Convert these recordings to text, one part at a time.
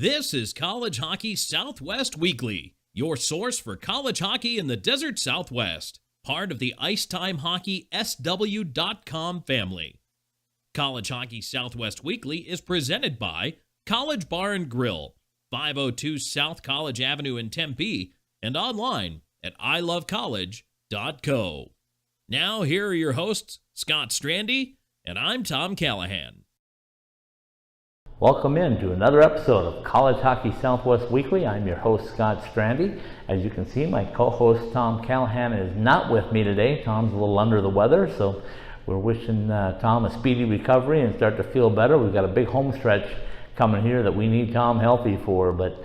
This is College Hockey Southwest Weekly, your source for college hockey in the Desert Southwest, part of the IcetimeHockeySW.com family. College Hockey Southwest Weekly is presented by College Bar and Grill, 502 South College Avenue in Tempe, and online at ilovecollege.co. Now, here are your hosts, Scott Strandy, and I'm Tom Callahan. Welcome in to another episode of College Hockey Southwest Weekly. I'm your host, Scott Strandy. As you can see, my co-host, Tom Callahan, is not with me today. Tom's a little under the weather, so we're wishing Tom a speedy recovery and start to feel better. We've got a big home stretch coming here that we need Tom healthy for. But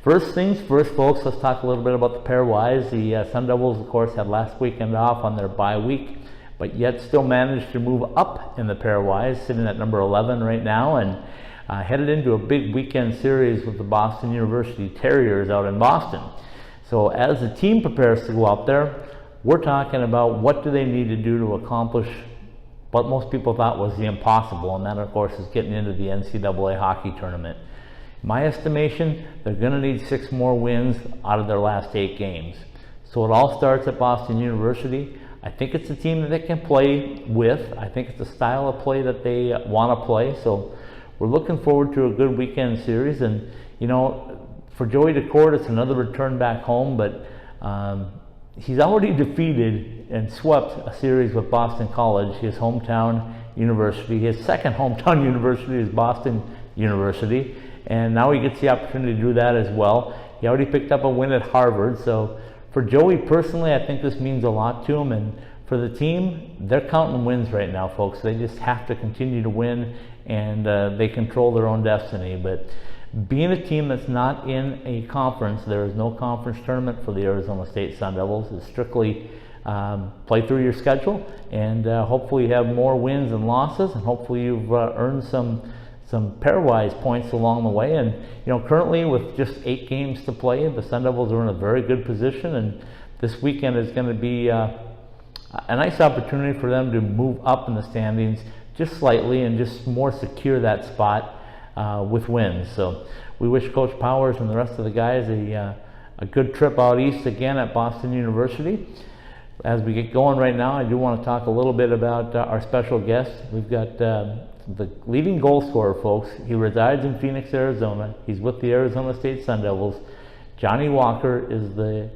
first things first, folks, let's talk a little bit about the pairwise. The Sun Devils, of course, had last weekend off on their bye week, but yet still managed to move up in the pairwise, sitting at number 11 right now, and headed into a big weekend series with the Boston University Terriers out in Boston. So as the team prepares to go out there, we're talking about what do they need to do to accomplish what most people thought was the impossible, and that, of course, is getting into the NCAA hockey tournament. In my estimation, they're going to need 6 more wins out of their last 8 games. So it all starts at Boston University. I think it's a team that they can play with. I think it's a style of play that they want to play. So we're looking forward to a good weekend series, and you know, for Joey DeCourt, it's another return back home, but he's already defeated and swept a series with Boston College, his hometown university. His second hometown university is Boston University, and now he gets the opportunity to do that as well. He already picked up a win at Harvard, so for Joey personally, I think this means a lot to him, and for the team, they're counting wins right now, folks. They just have to continue to win, and they control their own destiny. But being a team that's not in a conference, there is no conference tournament for the Arizona State Sun Devils. It's strictly play through your schedule, and hopefully you have more wins and losses, and hopefully you've earned some pairwise points along the way. And you know, currently with just 8 games to play, the Sun Devils are in a very good position, and this weekend is going to be a nice opportunity for them to move up in the standings just slightly and just more secure that spot with wins. So we wish Coach Powers and the rest of the guys a good trip out east again at Boston University. As we get going right now, I do want to talk a little bit about our special guest. We've got the leading goal scorer, folks. He resides in Phoenix, Arizona. He's with the Arizona State Sun Devils. Johnny Walker is the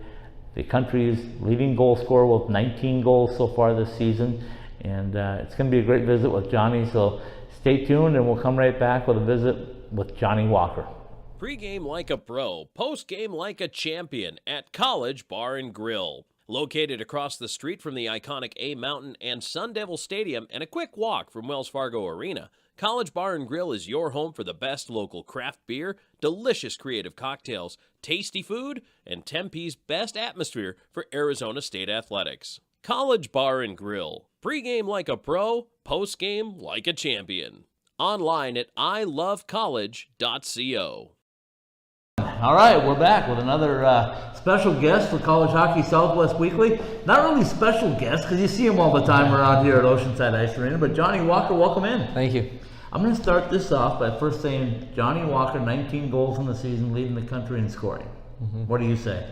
country's leading goal scorer with 19 goals so far this season. And it's going to be a great visit with Johnny, so stay tuned and we'll come right back with a visit with Johnny Walker. Pre-game like a pro, post-game like a champion at College Bar and Grill. Located across the street from the iconic A Mountain and Sun Devil Stadium and a quick walk from Wells Fargo Arena, College Bar and Grill is your home for the best local craft beer, delicious creative cocktails, tasty food, and Tempe's best atmosphere for Arizona State athletics. College Bar and Grill. Pre-game like a pro, post-game like a champion. Online at ilovecollege.co. All right, we're back with another special guest for College Hockey Southwest Weekly. Not really special guest because you see him all the time around here at Oceanside Ice Arena, but Johnny Walker, welcome in. Thank you. I'm going to start this off by first saying Johnny Walker, 19 goals in the season, leading the country in scoring. Mm-hmm. What do you say?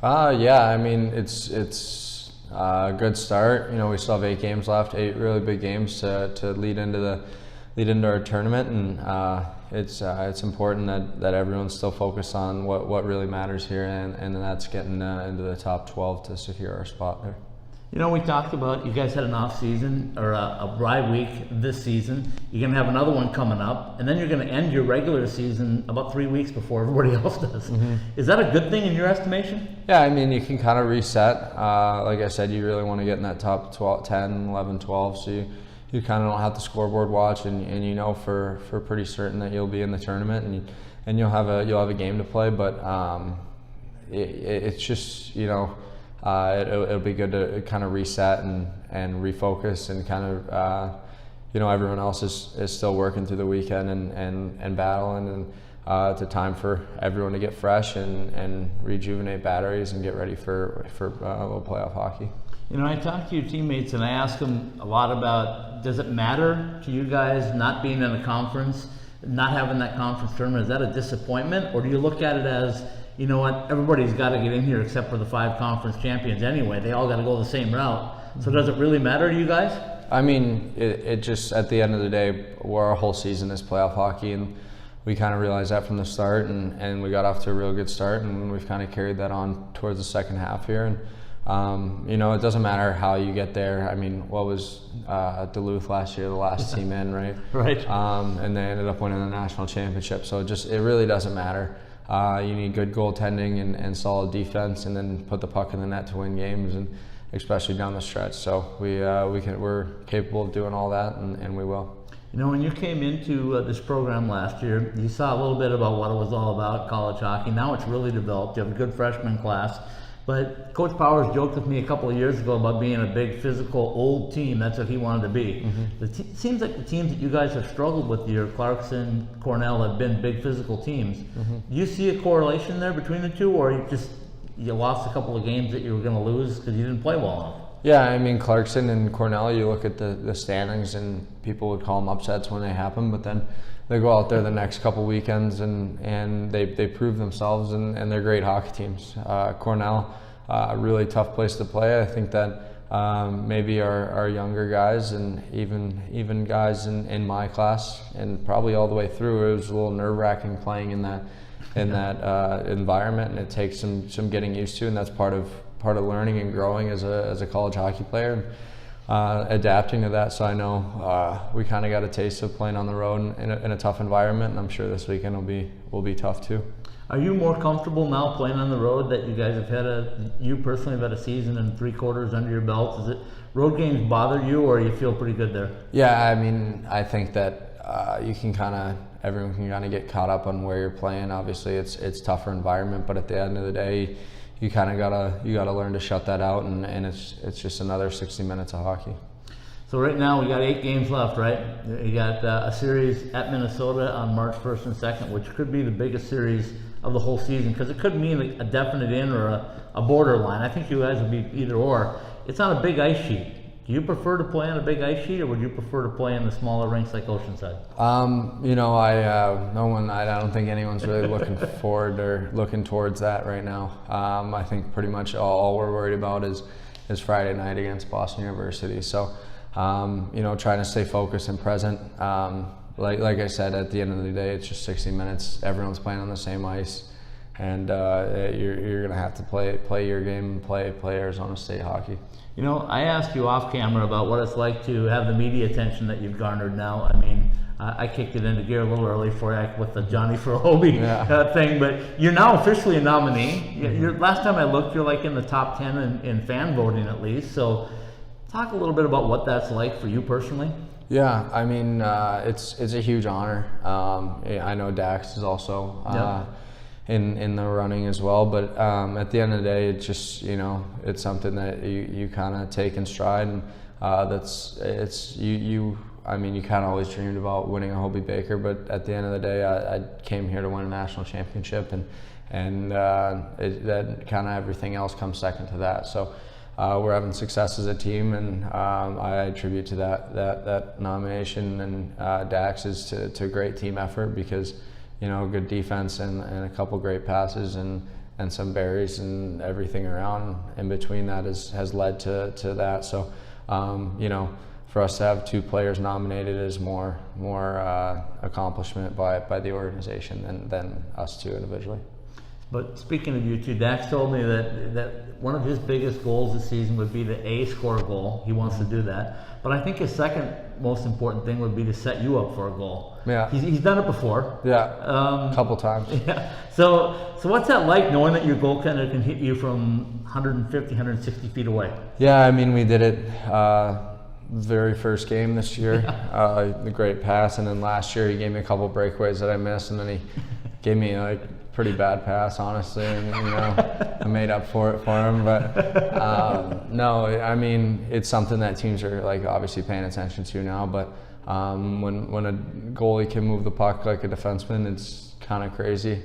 Yeah, I mean, it's a good start. You know, we still have 8 games left, 8 really big games to lead into our tournament, and it's important that everyone's still focused on what really matters here, and that's getting into the top 12 to secure our spot there. You know, we talked about you guys had an off season or a bye week this season. You're going to have another one coming up, and then you're going to end your regular season about 3 weeks before everybody else does. Mm-hmm. Is that a good thing in your estimation? Yeah, I mean, you can kind of reset. Like I said, you really want to get in that top 12, 10, 11, 12, so you kind of don't have to scoreboard watch, and you know for pretty certain that you'll be in the tournament, and you'll have a game to play. But it's just, you know, it'll be good to kind of reset and refocus, and kind of you know, everyone else is still working through the weekend and battling, and it's a time for everyone to get fresh and rejuvenate batteries and get ready for a little playoff hockey. You know, I talked to your teammates and I asked them a lot about, does it matter to you guys not being in a conference not having that conference tournament, is that a disappointment, or do you look at it as, you know what, everybody's got to get in here except for the 5 conference champions anyway, they all got to go the same route, so does it really matter to you guys? I mean, it just, at the end of the day, our whole season is playoff hockey, and we kind of realized that from the start, and we got off to a real good start, and we've kind of carried that on towards the second half here. And you know, it doesn't matter how you get there. I mean, what was Duluth last year, the last team in, right? Right. And they ended up winning the national championship. So it really doesn't matter. You need good goaltending and solid defense, and then put the puck in the net to win games, and especially down the stretch. So we're capable of doing all that, and we will. You know, when you came into this program last year, you saw a little bit about what it was all about, college hockey. Now it's really developed. You have a good freshman class. But Coach Powers joked with me a couple of years ago about being a big physical old team. That's what he wanted to be. It seems like the teams that you guys have struggled with, your Clarkson, Cornell, have been big physical teams. Do you see a correlation there between the two, or you lost a couple of games that you were going to lose because you didn't play well enough? Yeah, I mean, Clarkson and Cornell, you look at the standings and people would call them upsets when they happen, but then they go out there the next couple weekends and they prove themselves, and they're great hockey teams. Cornell, a really tough place to play. I think that maybe our younger guys and even guys in my class and probably all the way through, it was a little nerve-wracking playing in that environment, and it takes some getting used to, and that's part of learning and growing as a college hockey player, and adapting to that. So I know we kind of got a taste of playing on the road in a tough environment, and I'm sure this weekend will be tough too. Are you more comfortable now playing on the road that you guys have you personally have had a season and 3 quarters under your belt? Does road games bother you, or you feel pretty good there? Yeah, I mean, I think that everyone can kind of get caught up on where you're playing. Obviously, it's tougher environment, but at the end of the day, you kind of gotta learn to shut that out, and it's just another 60 minutes of hockey. So right now we got 8 games left, right? You got a series at Minnesota on March 1st and 2nd, which could be the biggest series of the whole season, because it could mean a definite in or a borderline. I think you guys would be either or. It's on a big ice sheet. Do you prefer to play on a big ice sheet, or would you prefer to play in the smaller rinks like Oceanside? You know, I don't think anyone's really looking forward or looking towards that right now. I think pretty much all we're worried about is Friday night against Boston University. So, you know, trying to stay focused and present. Like I said, at the end of the day, it's just 60 minutes. Everyone's playing on the same ice, and you're gonna have to play your game and play Arizona State hockey. You know, I asked you off camera about what it's like to have the media attention that you've garnered now. I mean, I kicked it into gear a little early for you with the Johnny Frohobe thing, but you're now officially a nominee. Last time I looked, you're like in the top 10 in fan voting at least. So talk a little bit about what that's like for you personally. Yeah, I mean, it's a huge honor. I know Dax is also in the running as well, but at the end of the day, it's just, you know, it's something that you kind of take in stride, and I mean, you kind of always dreamed about winning a Hobie Baker, but at the end of the day, I came here to win a national championship, and that kind of everything else comes second to that. So. We're having success as a team, and I attribute to that nomination and Dax's to a great team effort, because, you know, good defense and a couple great passes and some berries and everything around in between that has led to that. So, you know, for us to have 2 players nominated is more accomplishment by the organization than us 2 individually. But speaking of you two, Dax told me that one of his biggest goals this season would be to score a goal. He wants to do that. But I think his second most important thing would be to set you up for a goal. Yeah. He's done it before. Yeah, a couple times. Yeah. So what's that like, knowing that your goaltender can hit you from 150, 160 feet away? Yeah, I mean, we did it very first game this year. The great pass, and then last year he gave me a couple breakaways that I missed, and then he gave me pretty bad pass, honestly, and, you know, I made up for it for him. But no, I mean, it's something that teams are obviously paying attention to now. But when a goalie can move the puck like a defenseman, it's kind of crazy.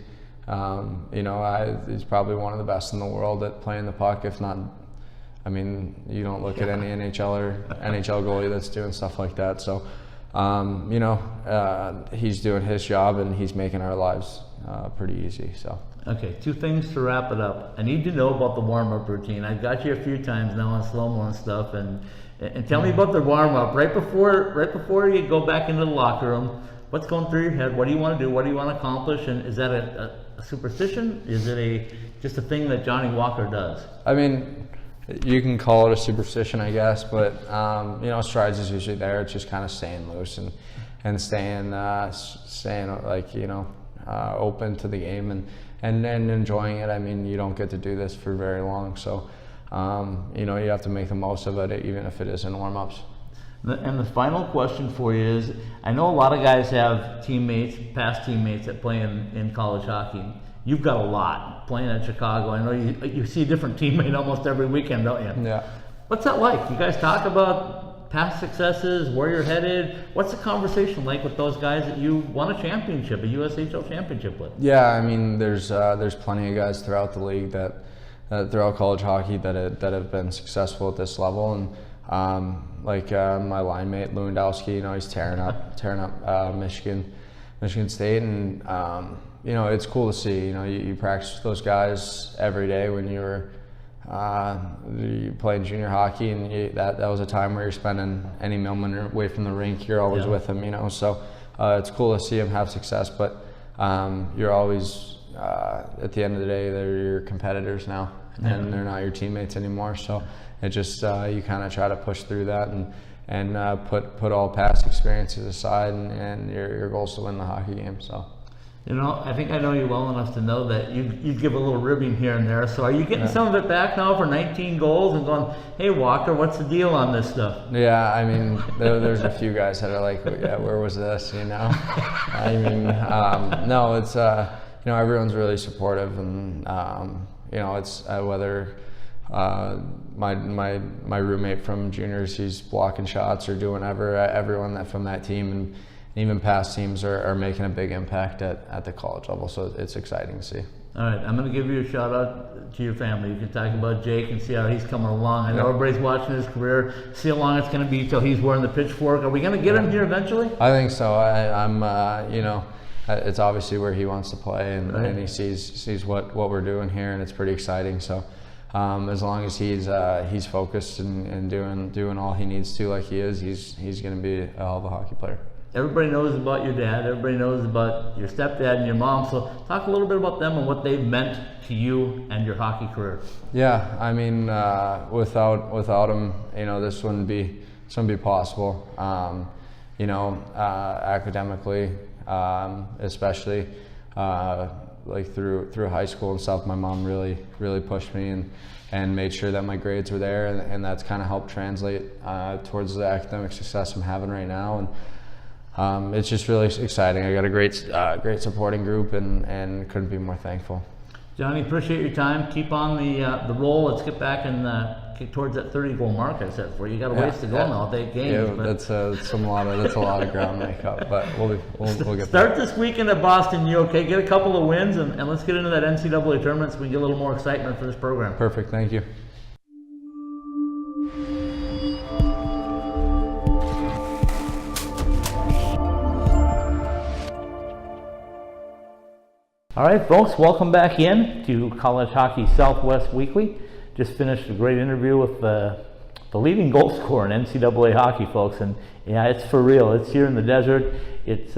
You know, he's probably one of the best in the world at playing the puck, if not. I mean, you don't look at any NHL goalie that's doing stuff like that. So. he's doing his job and he's making our lives pretty easy. So. Okay, 2 things to wrap it up. I need to know about the warm-up routine. I got you a few times now on slow-mo and stuff, and tell me about the warm-up right before you go back into the locker room. What's going through your head? What do you want to do? What do you want to accomplish? And is that a superstition? Is it just a thing that Johnny Walker does? I mean, you can call it a superstition, I guess, but strides is usually there. It's just kind of staying loose and staying like open to the game and enjoying it. I mean, you don't get to do this for very long, so you have to make the most of it, even if it is in warm-ups. And the final question for you is, I know a lot of guys have past teammates that play in college hockey. You've got a lot playing at Chicago. I know you see a different teammate almost every weekend, don't you? Yeah. What's that like? You guys talk about past successes, where you're headed. What's the conversation like with those guys that you won a championship, a USHL championship with? Yeah, I mean, there's plenty of guys throughout the league that throughout college hockey that have been successful at this level, and my line mate Lewandowski, he's tearing up Michigan State, and it's cool to see. You practice with those guys every day when you were playing junior hockey, and that was a time where you're spending any moment away from the rink. You're always with them, So it's cool to see them have success, but you're always at the end of the day, they're your competitors now, and they're not your teammates anymore. So it just you kind of try to push through that and put all past experiences aside, and your goal is to win the hockey game. So. I think I know you well enough to know that you give a little ribbing here and there. So are you getting some of it back now for 19 goals and going, hey Walker, what's the deal on this stuff? Yeah, I mean, there's a few guys that are like, yeah, where was this? I mean, no, it's everyone's really supportive, and it's whether my roommate from juniors, he's blocking shots or doing whatever. Everyone from that team and even past teams are making a big impact at the college level, so it's exciting to see. All right, I'm going to give you a shout out to your family. You can talk about Jake and see how he's coming along. I know everybody's watching his career, see how long it's going to be till he's wearing the pitchfork. Are we going to get him here eventually? I think so. I'm it's obviously where he wants to play, and he sees what we're doing here, and it's pretty exciting. So as long as he's focused and doing all he needs to, like he is, he's going to be a hell of a hockey player. Everybody knows about your dad. Everybody knows about your stepdad and your mom. So talk a little bit about them and what they've meant to you and your hockey career. Yeah, I mean, without them, this wouldn't be possible. Academically, especially through high school and stuff, my mom really pushed me and made sure that my grades were there, and that's kind of helped translate towards the academic success I'm having right now. And it's just really exciting. I got a great supporting group, and couldn't be more thankful. Johnny, appreciate your time. Keep on the roll. Let's get back and kick towards that 30-goal mark I said for you. You got a ways to go now, 8 games. Yeah, that's a lot of ground to make up, but we'll get Start this weekend at Boston U. Okay, get a couple of wins, and let's get into that NCAA tournament so we can get a little more excitement for this program. Perfect. Thank you. All right, folks, welcome back in to College Hockey Southwest Weekly. Just finished a great interview with the leading goal scorer in NCAA hockey, folks, and yeah, it's for real. It's here in the desert. It's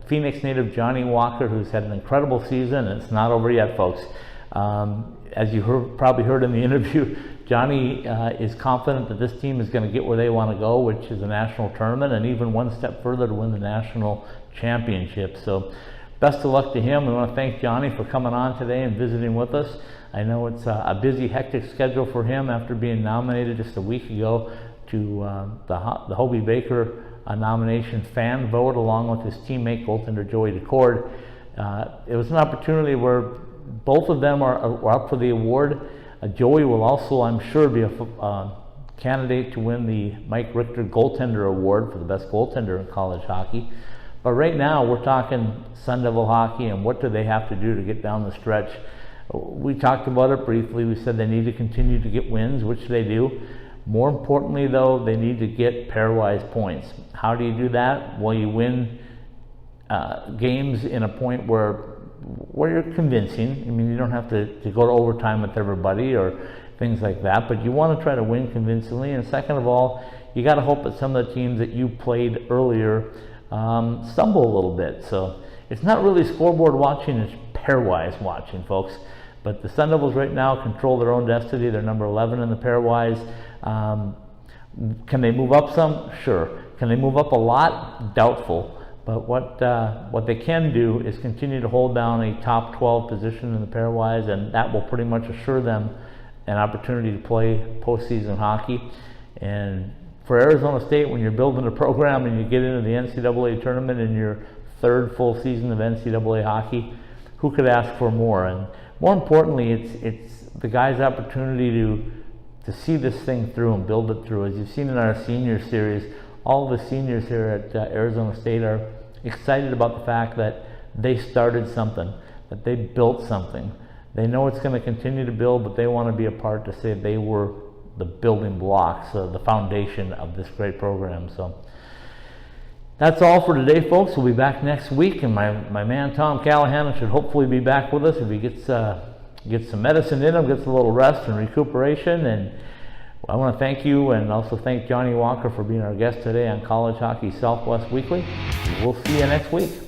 Phoenix native Johnny Walker, who's had an incredible season, and it's not over yet, folks. As you probably heard in the interview, Johnny is confident that this team is going to get where they want to go, which is a national tournament, and even one step further to win the national championship. So best of luck to him. We want to thank Johnny for coming on today and visiting with us. I know it's a busy, hectic schedule for him after being nominated just a week ago to the Hobie Baker nomination fan vote, along with his teammate goaltender Joey DeCord. It was an opportunity where both of them are up for the award. Joey will also, I'm sure, be a candidate to win the Mike Richter Goaltender Award for the best goaltender in college hockey. But right now, we're talking Sun Devil hockey and what do they have to do to get down the stretch. We talked about it briefly. We said they need to continue to get wins, which they do. More importantly though, they need to get pairwise points. How do you do that? Well, you win games in a point where you're convincing. I mean, you don't have to go to overtime with everybody or things like that, but you want to try to win convincingly. And second of all, you got to hope that some of the teams that you played earlier stumble a little bit. So it's not really scoreboard watching, it's pairwise watching, folks. But the Sun Devils right now control their own destiny. They're number 11 in the pairwise. Can they move up some? Sure. Can they move up a lot? Doubtful. But what they can do is continue to hold down a top 12 position in the pairwise, and that will pretty much assure them an opportunity to play postseason hockey. And for Arizona State, when you're building a program and you get into the NCAA tournament in your third full season of NCAA hockey, who could ask for more? And more importantly, it's the guys' opportunity to see this thing through and build it through. As you've seen in our senior series, all the seniors here at Arizona State are excited about the fact that they started something, that they built something. They know it's going to continue to build, but they want to be a part to say they were the building blocks, the foundation of this great program. So that's all for today, folks. We'll be back next week, and my man Tom Callahan should hopefully be back with us if he gets some medicine in him, gets a little rest and recuperation. And I want to thank you and also thank Johnny Walker for being our guest today on College Hockey Southwest Weekly. We'll see you next week.